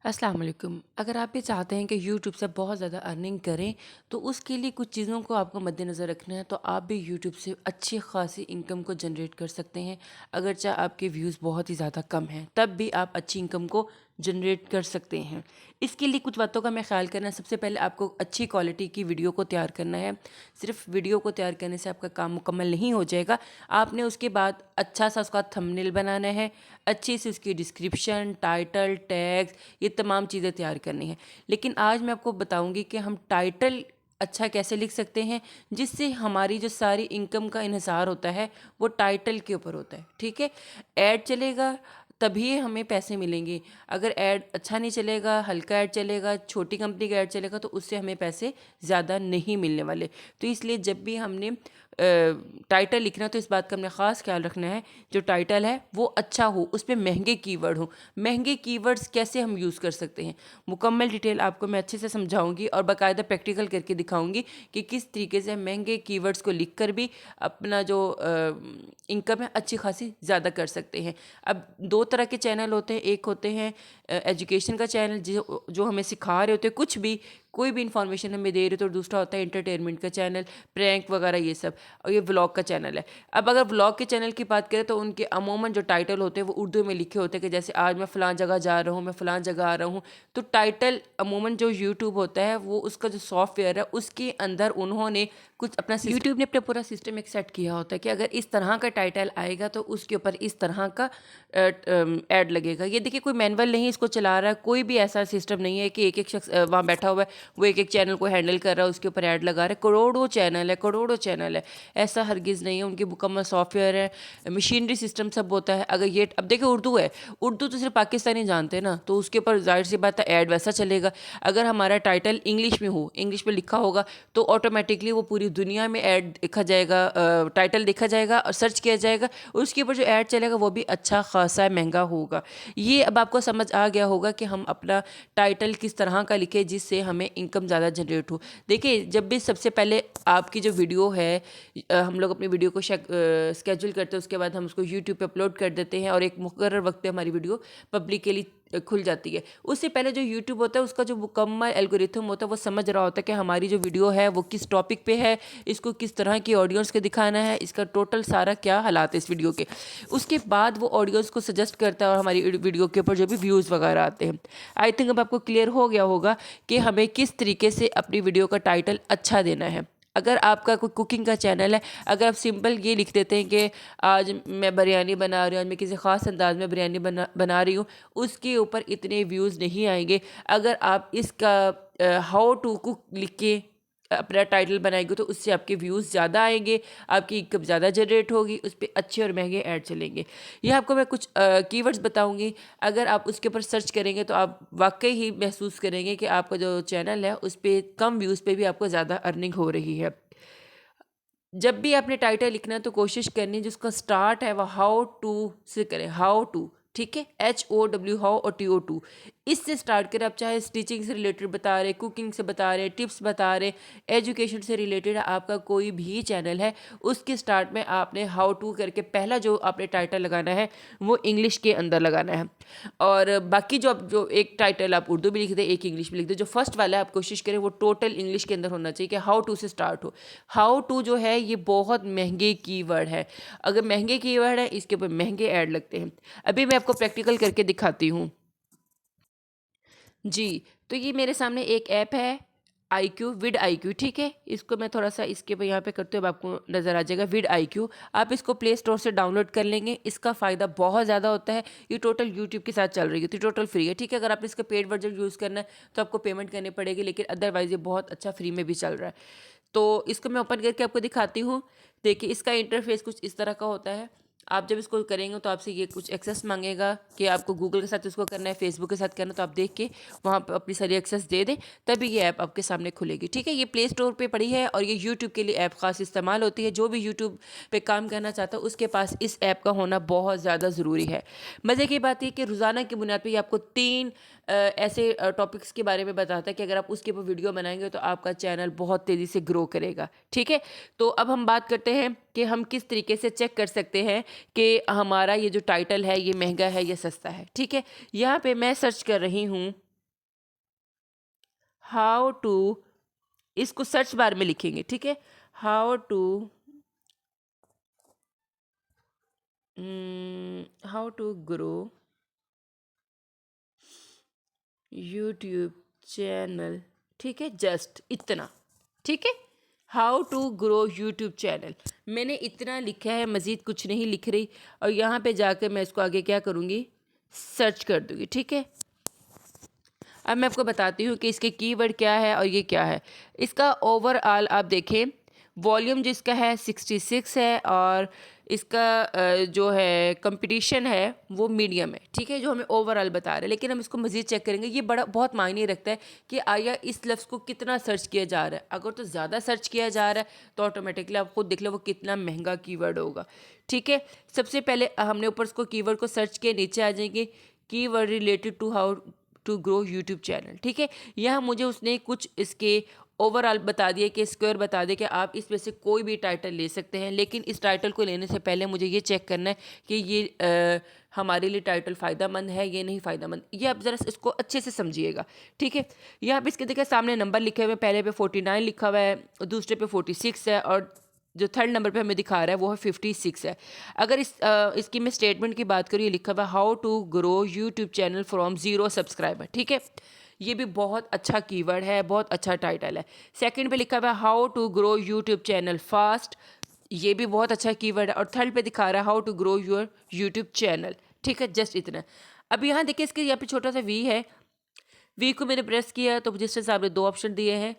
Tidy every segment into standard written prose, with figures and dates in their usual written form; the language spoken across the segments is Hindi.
अस्सलाम वालेकुम। अगर आप ये चाहते हैं कि यूट्यूब से बहुत ज़्यादा अर्निंग करें, तो उसके लिए कुछ चीज़ों को आपको मद्देनज़र रखना है, तो आप भी यूट्यूब से अच्छी ख़ासी इनकम को जनरेट कर सकते हैं। अगरचे आपके व्यूज़ बहुत ही ज़्यादा कम हैं, तब भी आप अच्छी इनकम को जनरेट कर सकते हैं। इसके लिए कुछ बातों का हमें ख़्याल करना है। सबसे पहले आपको अच्छी क्वालिटी की वीडियो को तैयार करना है। सिर्फ़ वीडियो को तैयार करने से आपका काम मुकम्मल नहीं हो जाएगा। आपने उसके बाद अच्छा-सा उसका थंबनेल बनाना है, अच्छी से उसकी डिस्क्रिप्शन, टाइटल, टैग्स ये तमाम चीज़ें तैयार करनी है। लेकिन आज मैं आपको बताऊंगी कि हम टाइटल अच्छा कैसे लिख सकते हैं जिससे हमारी जो सारी इनकम का इन्हिसार होता है वो टाइटल के ऊपर होता है। ठीक है, ऐड चलेगा तभी हमें पैसे मिलेंगे। अगर ऐड अच्छा नहीं चलेगा, हल्का ऐड चलेगा, छोटी कंपनी का ऐड चलेगा, तो उससे हमें पैसे ज़्यादा नहीं मिलने वाले। तो इसलिए जब भी हमने टाइटल लिखना है तो इस बात का हमने ख़ास ख्याल रखना है जो टाइटल है वो अच्छा हो, उस पर महंगे कीवर्ड हो। महंगे कीवर्ड्स कैसे हम यूज़ कर सकते हैं, मुकम्मल डिटेल आपको मैं अच्छे से समझाऊंगी और बाकायदा प्रैक्टिकल करके दिखाऊंगी कि किस तरीके से हम महंगे कीवर्ड्स को लिख कर भी अपना जो इनकम है अच्छी खासी ज़्यादा कर सकते हैं। अब दो तरह के चैनल होते हैं, एक होते हैं एजुकेशन का चैनल जो जो हमें सिखा रहे होते हैं कुछ भी, कोई भी इंफॉर्मेशन हमें दे रहे हो, तो दूसरा होता है एंटरटेनमेंट का चैनल, प्रैंक वगैरह ये सब, और ये व्लॉग का चैनल है। अब अगर व्लॉग के चैनल की बात करें तो उनके अमूमन जो टाइटल होते हैं वो उर्दू में लिखे होते हैं कि जैसे आज मैं फ़लाँ जगह जा रहा हूँ, मैं फ़लाँ जगह आ रहा हूँ। तो टाइटल अमूमन जो यूट्यूब होता है वो उसका जो सॉफ्टवेयर है उसके अंदर उन्होंने कुछ अपना यूट्यूब ने अपना पूरा सिस्टम एक सेट किया होता है कि अगर इस तरह का टाइटल आएगा तो उसके ऊपर इस तरह का ऐड लगेगा। ये देखिए कोई मैनुअल नहीं इसको चला रहा है, कोई भी ऐसा सिस्टम नहीं है कि एक एक शख्स वहाँ बैठा हुआ है वो एक एक चैनल को हैंडल कर रहा है उसके ऊपर ऐड लगा रहा है। करोड़ों चैनल है, करोड़ों चैनल है, ऐसा हरगिज़ नहीं है। उनके मुकम्मल सॉफ्टवेयर है, मशीनरी सिस्टम सब होता है। अगर ये अब देखिए उर्दू है, उर्दू तो सिर्फ पाकिस्तानी जानते हैं ना, तो उसके ऊपर जाहिर सी बात है ऐड वैसा चलेगा। अगर हमारा टाइटल इंग्लिश में हो, इंग्लिश में लिखा होगा, तो ऑटोमेटिकली वो पूरी दुनिया में ऐड देखा जाएगा, टाइटल देखा जाएगा और सर्च किया जाएगा, और उसके ऊपर जो ऐड चलेगा वो भी अच्छा खासा महंगा होगा। ये अब आपको समझ आ गया होगा कि हम अपना टाइटल किस तरह का लिखें जिससे हमें इनकम ज़्यादा जनरेट हो। देखिए जब भी सबसे पहले आपकी जो वीडियो है, हम लोग अपनी वीडियो को स्केड्यूल करते हैं, उसके बाद हम उसको यूट्यूब पे अपलोड कर देते हैं और एक मुकर्रर वक्त पे हमारी वीडियो पब्लिकली खुल जाती है। उससे पहले जो यूट्यूब होता है उसका जो मुकम्मल एल्गोरिथम होता है वो समझ रहा होता है कि हमारी जो वीडियो है वो किस टॉपिक पे है, इसको किस तरह की ऑडियंस को दिखाना है, इसका टोटल सारा क्या हालात है इस वीडियो के। उसके बाद वो ऑडियंस को सजेस्ट करता है और हमारी वीडियो के ऊपर जो भी व्यूज़ वगैरह आते हैं। आई थिंक अब आपको क्लियर हो गया होगा कि हमें किस तरीके से अपनी वीडियो का टाइटल अच्छा देना है। अगर आपका कोई कुकिंग का चैनल है, अगर आप सिंपल ये लिख देते हैं कि आज मैं बिरयानी बना रही हूँ, आज मैं किसी ख़ास अंदाज में बिरयानी बना रही हूँ, उसके ऊपर इतने व्यूज़ नहीं आएंगे। अगर आप इसका हाउ टू कुक लिख के अपना टाइटल बनाएंगे तो उससे आपके व्यूज़ ज़्यादा आएंगे, आपकी इनकम ज़्यादा जनरेट होगी, उस पर अच्छे और महंगे ऐड चलेंगे। ये आपको मैं कुछ कीवर्ड्स बताऊंगी, अगर आप उसके ऊपर सर्च करेंगे तो आप वाकई ही महसूस करेंगे कि आपका जो चैनल है उस पर कम व्यूज़ पे भी आपको ज़्यादा अर्निंग हो रही है। जब भी आपने टाइटल लिखना है तो कोशिश करनी जिसका स्टार्ट है वह हाउ टू से करें, हाउ टू, ठीक है, HOW, हाउ और TO2, इससे स्टार्ट करें। आप चाहे स्टिचिंग से रिलेटेड बता रहे, कुकिंग से बता रहे, टिप्स बता रहे, एजुकेशन से रिलेटेड आपका कोई भी चैनल है, उसके स्टार्ट में आपने हाउ टू करके पहला जो आपने टाइटल लगाना है वो इंग्लिश के अंदर लगाना है। और बाकी जो एक टाइटल आप उर्दू में लिख दे, एक इंग्लिश में लिख दे, जो फर्स्ट वाला है आप कोशिश करें वो टोटल इंग्लिश के अंदर होना चाहिए कि हाउ टू से स्टार्ट हो। हाउ टू जो है ये बहुत महंगे कीवर्ड है, अगर महंगे कीवर्ड है इसके ऊपर महंगे ऐड लगते हैं। अभी मैं आपको प्रैक्टिकल करके दिखाती हूँ। जी, तो ये मेरे सामने एक ऐप है आईक्यू, विड आईक्यू, ठीक है। इसको मैं थोड़ा सा इसके पे यहाँ पे करते हुए आपको नज़र आ जाएगा विड आईक्यू। आप इसको प्ले स्टोर से डाउनलोड कर लेंगे। इसका फ़ायदा बहुत ज़्यादा होता है, ये टोटल यूट्यूब के साथ चल रही है तो टोटल फ्री है, ठीक है। अगर आपने इसका पेड वर्जन यूज़ करना है तो आपको पेमेंट करनी पड़ेगी, लेकिन अदरवाइज़ ये बहुत अच्छा फ्री में भी चल रहा है। तो इसको मैं ओपन करके आपको दिखाती हूँ। देखिए इसका इंटरफेस कुछ इस तरह का होता है। आप जब इसको करेंगे तो आपसे ये कुछ एक्सेस मांगेगा कि आपको गूगल के साथ इसको करना है, फेसबुक के साथ करना है, तो आप देख के वहाँ पर अपनी सारी एक्सेस दे दें, तभी ये ऐप आपके सामने खुलेगी, ठीक है। ये प्ले स्टोर पे पड़ी है और ये यूट्यूब के लिए ऐप ख़ास इस्तेमाल होती है। जो भी यूट्यूब पे काम करना चाहता है उसके पास इस ऐप का होना बहुत ज़्यादा ज़रूरी है। मज़े की बात है कि रोज़ाना की बुनियाद पर ये आपको 3 ऐसे टॉपिक्स के बारे में बताता है कि अगर आप उसके ऊपर वीडियो बनाएंगे तो आपका चैनल बहुत तेज़ी से ग्रो करेगा, ठीक है। तो अब हम बात करते हैं कि हम किस तरीके से चेक कर सकते हैं कि हमारा ये जो टाइटल है ये महंगा है या सस्ता है, ठीक है। यहाँ पे मैं सर्च कर रही हूँ हाउ टू, इसको सर्च बार में लिखेंगे, ठीक है, how to grow YouTube channel, ठीक है, जस्ट इतना, ठीक है, how to grow YouTube channel, मैंने इतना लिखा है, मज़ीद कुछ नहीं लिख रही। और यहाँ पे जाकर मैं इसको आगे क्या करूँगी, सर्च कर दूँगी, ठीक है। अब मैं आपको बताती हूँ कि इसके कीवर्ड क्या है और ये क्या है। इसका ओवरऑल आप देखें, वॉल्यूम जिसका है 66 है, और इसका जो है कंपटीशन है वो मीडियम है, ठीक है, जो हमें ओवरऑल बता रहे हैं। लेकिन हम इसको मज़ीद चेक करेंगे, ये बड़ा बहुत मायने रखता है कि आया इस लफ्ज़ को कितना सर्च किया जा रहा है। अगर तो ज़्यादा सर्च किया जा रहा है तो ऑटोमेटिकली आप खुद देख लो वो कितना महंगा कीवर्ड होगा, ठीक है। सबसे पहले हमने ऊपर इसको कीवर्ड को सर्च किया, नीचे आ जाएंगे keyword related to how to grow YouTube channel, ठीक है। यहाँ मुझे उसने कुछ इसके ओवरऑल बता दिया कि स्क्वायर बता दिया कि आप इसमें से कोई भी टाइटल ले सकते हैं। लेकिन इस टाइटल को लेने से पहले मुझे ये चेक करना है कि ये हमारे लिए टाइटल फ़ायदेमंद है या नहीं फ़ायदेमंद, ये आप ज़रा इसको अच्छे से समझिएगा, ठीक है। यहाँ पे इसके देखिए सामने नंबर लिखे हुए हैं, पहले पे 49 लिखा हुआ है, दूसरे पे 46 है, और जो थर्ड नंबर पे हमें दिखा रहा है वो है 56 है। अगर इसकी मैं स्टेटमेंट की बात करूँ, ये लिखा हुआ है how to grow YouTube channel from 0 subscriber, ठीक है। ये भी बहुत अच्छा कीवर्ड है, बहुत अच्छा टाइटल है। सेकंड पे लिखा हुआ है how to grow YouTube channel fast, ये भी बहुत अच्छा कीवर्ड है। और थर्ड पे दिखा रहा है how to grow your YouTube channel, ठीक है, जस्ट इतना। अब यहाँ देखिए इसके यहाँ पे छोटा सा वी है, वी को मैंने प्रेस किया तो जिस हिसाब से दो ऑप्शन दिए हैं,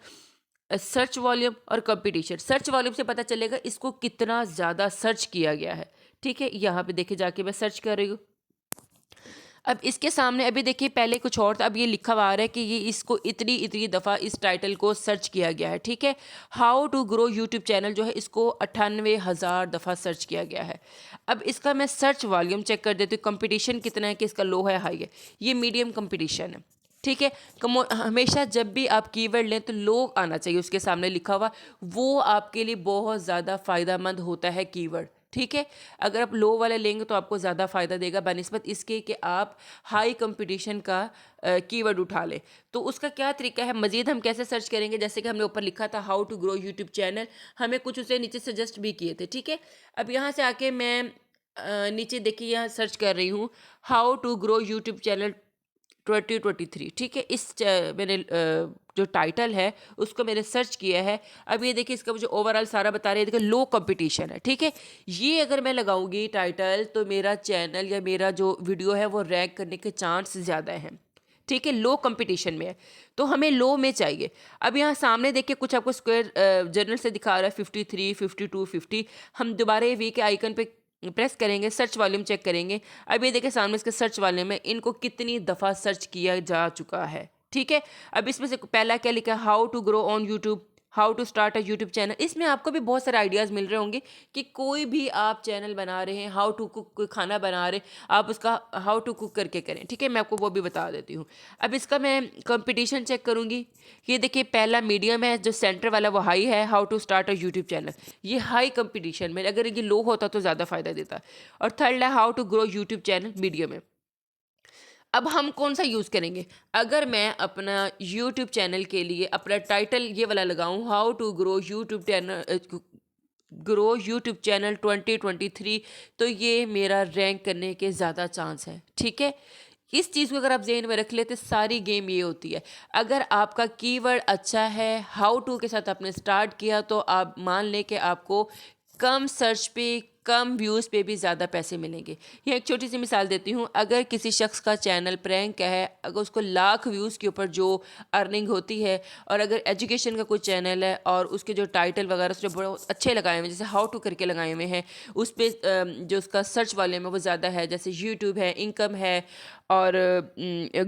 सर्च वॉल्यूम और कंपटीशन। सर्च वॉल्यूम से पता चलेगा इसको कितना ज़्यादा सर्च किया गया है, ठीक है। यहाँ पे देखिए जाके मैं सर्च कर रही हूँ। अब इसके सामने अभी देखिए पहले कुछ और था, अब ये लिखा हुआ आ रहा है कि ये इसको इतनी इतनी दफ़ा इस टाइटल को सर्च किया गया है, ठीक है। How to grow YouTube channel जो है इसको 98,000 दफ़ा सर्च किया गया है। अब इसका मैं सर्च वॉल्यूम चेक कर देती हूँ, कंपटीशन कितना है कि इसका लो है हाई है, ये मीडियम कंपटीशन है, ठीक है। हमेशा जब भी आप कीवर्ड लें तो लोग आना चाहिए उसके सामने लिखा हुआ, वो आपके लिए बहुत ज़्यादा फ़ायदेमंद होता है कीवर्ड, ठीक है। अगर आप लो वाला लेंगे तो आपको ज़्यादा फ़ायदा देगा बनिस्बत इसके कि आप हाई कंपटीशन का कीवर्ड उठा लें। तो उसका क्या तरीका है, मज़ीद हम कैसे सर्च करेंगे, जैसे कि हमने ऊपर लिखा था how to grow YouTube channel, हमें कुछ उसे नीचे सजेस्ट भी किए थे, ठीक है। अब यहाँ से आके मैं नीचे देखिए यहाँ सर्च कर रही हूँ how to grow YouTube channel 2023, ठीक है। मैंने जो टाइटल है उसको मैंने सर्च किया है। अब ये देखिए इसका मुझे ओवरऑल सारा बता रहे हैं, देखिए लो कंपटीशन है, ठीक है। ये अगर मैं लगाऊंगी टाइटल तो मेरा चैनल या मेरा जो वीडियो है वो रैंक करने के चांस ज़्यादा हैं, ठीक है। लो कंपटीशन में है तो हमें लो में चाहिए। अब यहाँ सामने देखिए कुछ आपको स्क्वायर जनरल से दिखा रहा है 53, 52, 50। हम दोबारा ये वी के आइकन पे प्रेस करेंगे, सर्च वॉल्यूम चेक करेंगे। अब ये देखिए सामने इसके सर्च वॉल्यूम में इनको कितनी दफ़ा सर्च किया जा चुका है, ठीक है। अब इसमें से पहला क्या लिखा है, how to grow on YouTube, how to start a YouTube channel. इसमें आपको भी बहुत सारे आइडियाज़ मिल रहे होंगे कि कोई भी आप चैनल बना रहे हैं, हाउ टू कुक, कोई खाना बना रहे आप उसका हाउ टू कुक करके करें, ठीक है। मैं आपको वो भी बता देती हूँ। अब इसका मैं कंपटीशन चेक करूँगी, ये देखिए पहला मीडियम है, जो सेंटर वाला वो हाई है, how to start a YouTube channel, ये हाई कंपटीशन में, अगर ये लो होता तो ज़्यादा फ़ायदा देता। और थर्ड है how to grow YouTube channel, medium है। अब हम कौन सा यूज़ करेंगे, अगर मैं अपना यूट्यूब चैनल के लिए अपना टाइटल ये वाला लगाऊं, how to grow YouTube channel, grow YouTube channel 2023, तो ये मेरा रैंक करने के ज़्यादा चांस है, ठीक है। इस चीज़ को अगर आप ज़हन में रख लेते, सारी गेम ये होती है। अगर आपका कीवर्ड अच्छा है, हाउ टू के साथ आपने स्टार्ट किया, तो आप मान लें कि आपको कम सर्च पे, कम व्यूज़ पे भी ज़्यादा पैसे मिलेंगे। यहाँ एक छोटी सी मिसाल देती हूँ, अगर किसी शख्स का चैनल प्रैंक का है, अगर उसको लाख व्यूज़ के ऊपर जो अर्निंग होती है, और अगर एजुकेशन का कोई चैनल है और उसके जो टाइटल वगैरह उसने बहुत अच्छे लगाए हुए हैं, जैसे हाउ टू करके लगाए हुए हैं, उस पर जो उसका सर्च वाले में वो ज़्यादा है, जैसे यूट्यूब है, इनकम है, और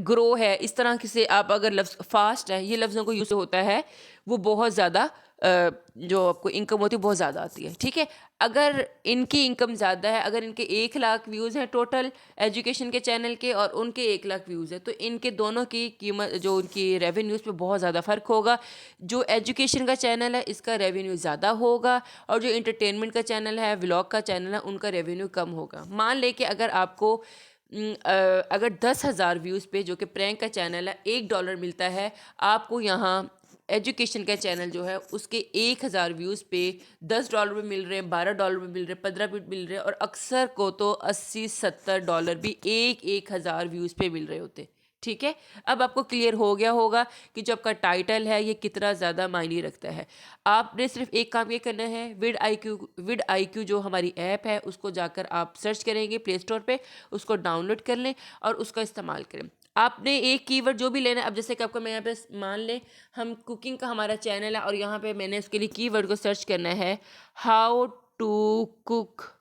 ग्रो है, इस तरह से आप अगर लफ्ज़ फास्ट है, ये लफ्ज़ों को यूज़ होता है, वो बहुत ज़्यादा जो आपको इनकम होती है बहुत ज़्यादा आती है, ठीक है। अगर इनकी इनकम ज़्यादा है, अगर इनके 1 लाख व्यूज़ हैं टोटल एजुकेशन के चैनल के, और उनके 1 लाख व्यूज़ है, तो इनके दोनों की कीमत, जो उनकी रेवेन्यूज़ पे बहुत ज़्यादा फ़र्क होगा। जो एजुकेशन का चैनल है इसका रेवेन्यू ज़्यादा होगा, और जो इंटरटेनमेंट का चैनल है, व्लॉग का चैनल है, उनका रेवेन्यू कम होगा। मान लें कि अगर आपको अगर 10,000 व्यूज़ पे जो कि प्रैंक का चैनल है $1 मिलता है, आपको यहाँ एजुकेशन का चैनल जो है उसके 1,000 व्यूज़ पे $10 भी मिल रहे हैं, $12 भी मिल रहे हैं, 15 भी मिल रहे हैं, और अक्सर को तो $80-70 भी एक 1,000 व्यूज़ पे मिल रहे होते। ठीक है, अब आपको क्लियर हो गया होगा कि जो आपका टाइटल है ये कितना ज़्यादा मायने रखता है। आपने सिर्फ एक काम ये करना है, विड आई क्यू जो हमारी ऐप है उसको जाकर आप सर्च करेंगे प्ले स्टोर पे, उसको डाउनलोड कर लें और उसका इस्तेमाल करें। आपने एक कीवर्ड जो भी लेना है, अब जैसे कि आपको मैं यहाँ पे मान लें हम कुकिंग का हमारा चैनल है और यहाँ पे मैंने उसके लिए कीवर्ड को सर्च करना है, हाउ टू कुक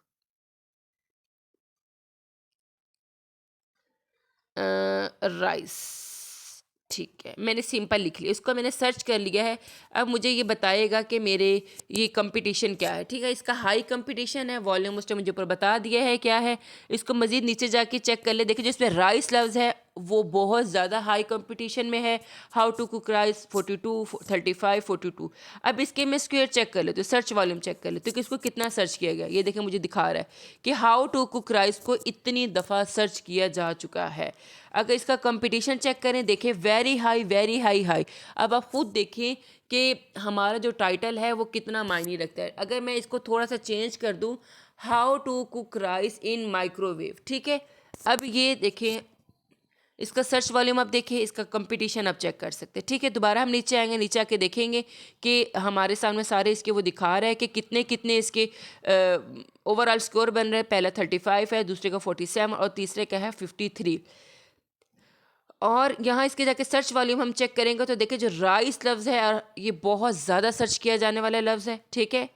राइस। ठीक है, मैंने सिंपल लिख लिया, इसको मैंने सर्च कर लिया है। अब मुझे ये बताएगा कि मेरे ये कंपटीशन क्या है। ठीक है, इसका हाई कंपटीशन है, वॉल्यूम उसने मुझे ऊपर बता दिया है क्या है। इसको मज़ीद नीचे जाके चेक कर ले, देखिए जो इसमें राइस लफ्ज़ है वो बहुत ज़्यादा हाई कंपटीशन में है। How to cook rice 42, 35, 42। अब इसके मैं स्क्वायर चेक कर लेती हूँ, सर्च वॉल्यूम चेक कर लेती हूँ कि इसको कितना सर्च किया गया। ये देखिए मुझे दिखा रहा है कि हाउ टू कुक राइस को इतनी दफ़ा सर्च किया जा चुका है। अगर इसका कंपटीशन चेक करें, देखें very high, very high high. अब आप खुद देखें कि हमारा जो टाइटल है वो कितना मायने रखता है। अगर मैं इसको थोड़ा सा चेंज कर दूं, how to cook rice in microwave. ठीक है, अब ये देखें इसका सर्च वॉल्यूम आप देखिए, इसका कंपटीशन आप चेक कर सकते हैं। ठीक है, दोबारा हम नीचे आएंगे, नीचे आके देखेंगे कि हमारे सामने सारे इसके वो दिखा रहा है कि कितने कितने इसके ओवरऑल स्कोर बन रहे हैं। पहला 35 है, दूसरे का 47 और तीसरे का है 53। और यहाँ इसके जाके सर्च वॉल्यूम हम चेक करेंगे तो देखिए जो राइस लफ्ज़ है और ये बहुत ज़्यादा सर्च किया जाने वाला लफ्ज़ है। ठीक है,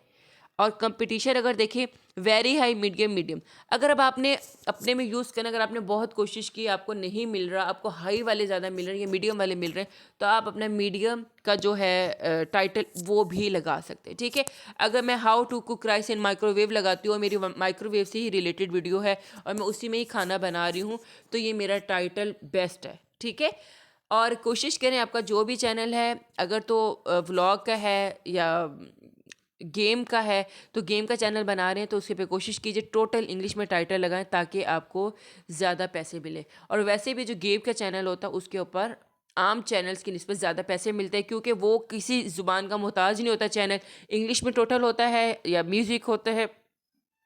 और कंपटीशन अगर देखें वेरी हाई, मीडियम, मीडियम। अगर अब आपने अपने में यूज़ करना, अगर आपने बहुत कोशिश की आपको नहीं मिल रहा, आपको हाई वाले ज़्यादा मिल रहे हैं या मीडियम वाले मिल रहे हैं, तो आप अपना मीडियम का जो है टाइटल वो भी लगा सकते हैं। ठीक है, अगर मैं how to cook rice in microwave लगाती हूँ और मेरी माइक्रोवेव से ही रिलेटेड वीडियो है और मैं उसी में ही खाना बना रही हूँ, तो ये मेरा टाइटल बेस्ट है। ठीक है, और कोशिश करें आपका जो भी चैनल है, अगर तो व्लॉग का है या गेम का है, तो गेम का चैनल बना रहे हैं तो उसके पे कोशिश कीजिए टोटल इंग्लिश में टाइटल लगाएं ताकि आपको ज़्यादा पैसे मिले। और वैसे भी जो गेम का चैनल होता है उसके ऊपर आम चैनल्स की निस्बत ज़्यादा पैसे मिलते हैं, क्योंकि वो किसी ज़ुबान का मोहताज नहीं होता। चैनल इंग्लिश में टोटल होता है या म्यूज़िक होता है।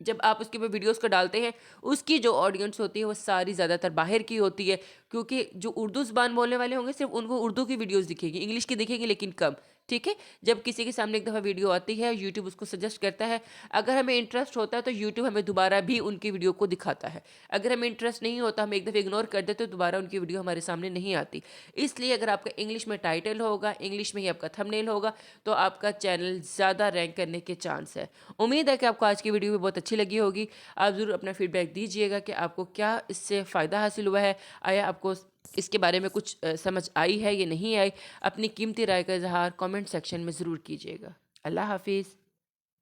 जब आप उसके ऊपर वीडियोस को डालते हैं, उसकी जो ऑडियंस होती है वो सारी ज़्यादातर बाहर की होती है, क्योंकि जो उर्दू ज़ुबान बोलने वाले होंगे सिर्फ उनको उर्दू की वीडियोस दिखेगी, इंग्लिश की दिखेगी लेकिन कम। ठीक है, जब किसी के सामने एक दफ़ा वीडियो आती है, यूट्यूब उसको सजेस्ट करता है, अगर हमें इंटरेस्ट होता है तो यूट्यूब हमें दोबारा भी उनकी वीडियो को दिखाता है। अगर हमें इंटरेस्ट नहीं होता, हम एक दफ़ा इग्नोर कर देते तो दोबारा उनकी वीडियो हमारे सामने नहीं आती। इसलिए अगर आपका इंग्लिश में टाइटल होगा, इंग्लिश में ही आपका थंबनेल होगा, तो आपका चैनल ज़्यादा रैंक करने के चांस है। उम्मीद है कि आपको आज की वीडियो भी बहुत अच्छी लगी होगी। आप ज़रूर अपना फीडबैक दीजिएगा कि आपको क्या इससे फ़ायदा हासिल हुआ है, आया आपको इसके बारे में कुछ समझ आई है या नहीं आई। अपनी कीमती राय का इजहार कमेंट सेक्शन में ज़रूर कीजिएगा। अल्लाह हाफिज़।